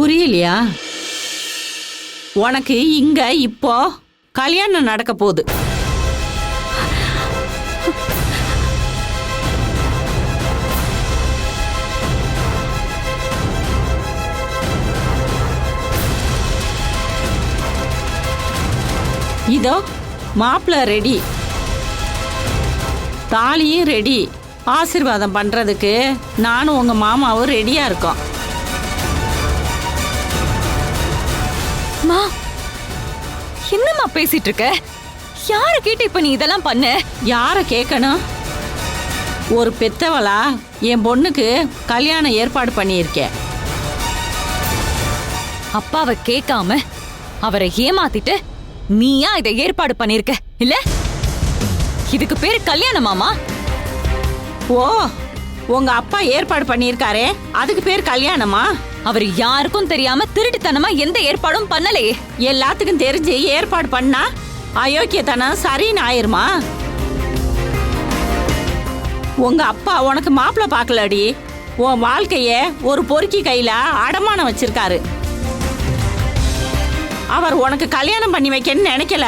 புரியலையா? உனக்கு இங்க இப்போ கல்யாணம் நடக்க போகுது. இதோ மாப்பிள்ள ரெடி, தாலியும் ரெடி, ஆசீர்வாதம் பண்றதுக்கு நானும் உங்க மாமாவும் ரெடியா இருக்கோம். மா, என்னம்மா பேசிட்டு இருக்க? யார கேட்டு இப்ப நீ இதெல்லாம் பண்ண? யார கேட்கணும்? ஒரு பெத்தவளா என் பொண்ணுக்கு கல்யாணம் ஏற்பாடு பண்ணியிருக்கேன். அப்பாவை கேட்காம அவரை ஏமாத்திட்டு நீயா இதை ஏற்பாடு பண்ணிருக்க இல்ல? இதுக்கு பேரு கல்யாணமாமா? ஓ, உங்க அப்பா ஏற்பாடு பண்ணியிருக்காரே, அதுக்கு பேர் கல்யாணமா? அவர் யாருக்கும் தெரியாம திருட்டுத்தனமா எந்த ஏற்பாடும் பண்ணலையே. எல்லாத்துக்கும் தெரிஞ்சு ஏற்பாடு பண்ணா அயோக்கியத்தனம் சரின்னு ஆயிருமா? உங்க அப்பா உனக்கு மாப்பிள்ள பார்க்கலடி, உன் வாழ்க்கைய ஒரு பொறுக்கி கையில அடமானம் வச்சிருக்காரு. அவர் உனக்கு கல்யாணம் பண்ணி வைக்கன்னு நினைக்கல,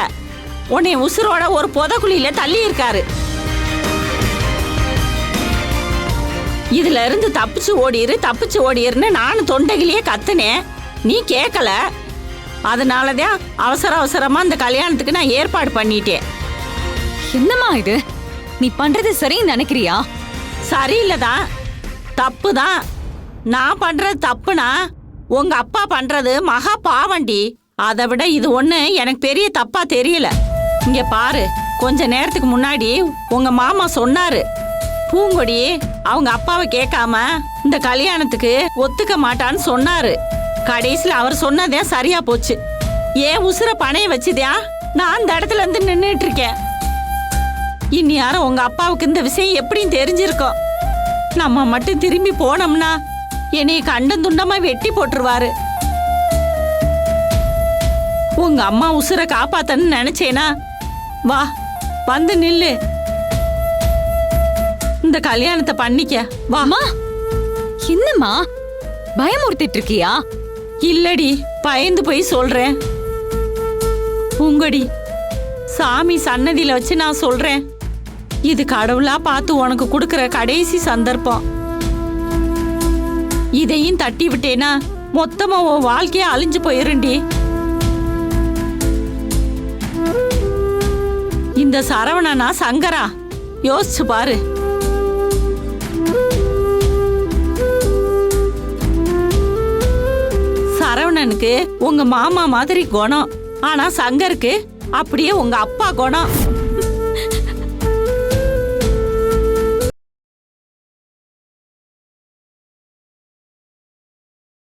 உன்னை உசுரோட ஒரு புதக்குழியில தள்ளி இருக்காரு. இதுல இருந்து தப்பிச்சு ஓடிருன்னு நானும் தொண்டைகிலேயே கத்துனேன், நீ கேட்கல. அதனாலதான் அவசரமா இந்த கல்யாணத்துக்கு நான் ஏற்பாடு பண்ணிட்டேன். என்னம்மா இது? நீ பண்றது சரின்னு நினைக்கிறியா? சரியில்லதான், தப்புதான். நான் பண்றது தப்புனா உங்க அப்பா பண்றது மகா பாவண்டி. அதை விட இது ஒண்ணு எனக்கு பெரிய தப்பா தெரியல. இங்க பாரு, கொஞ்ச நேரத்துக்கு முன்னாடி உங்க மாமா சொன்னாரு, பூங்கொடி அவங்க அப்பாவை கேட்காம இந்த கல்யாணத்துக்கு ஒத்துக்க மாட்டான்னு சொன்னாரு. கடைசியில் அவர் சொன்னதே சரியா போச்சு. ஏன் உசுர பணைய வச்சுதா நான் அந்த இடத்துல இருந்து நின்றுட்டு இருக்கேன். இனி யாரும் உங்க அப்பாவுக்கு இந்த விஷயம் எப்படின்னு தெரிஞ்சிருக்கோம். நம்ம மட்டும் திரும்பி போனோம்னா என்னைய கண்டம் துண்டமா வெட்டி போட்டுருவாரு. உங்க அம்மா உசுர காப்பாத்தன்னு நினைச்சேனா, வா வந்து நில்லு, இந்த கல்யாணத்தை பண்ணிக்க வா. என்னம்மா பயமுறுத்திட்டு இருக்கியா? இல்லடி, பயந்து போய் சொல்றேன். பூங்கொடி, சாமி சன்னதியில வச்சு நான் சொல்றேன், இது கடவுளா பார்த்து உனக்கு கொடுக்கிற கடைசி சந்தர்ப்பம். இதையும் தட்டி விட்டேனா மொத்தமா உன் வாழ்க்கைய அழிஞ்சு போயிருண்டி. இந்த சரவணனா சங்கரா, யோசிச்சு பாரு. சரவணனுக்கு உங்க மாமா மாதிரி குணம், ஆனா சங்கருக்கு அப்படியே உங்க அப்பா குணம்.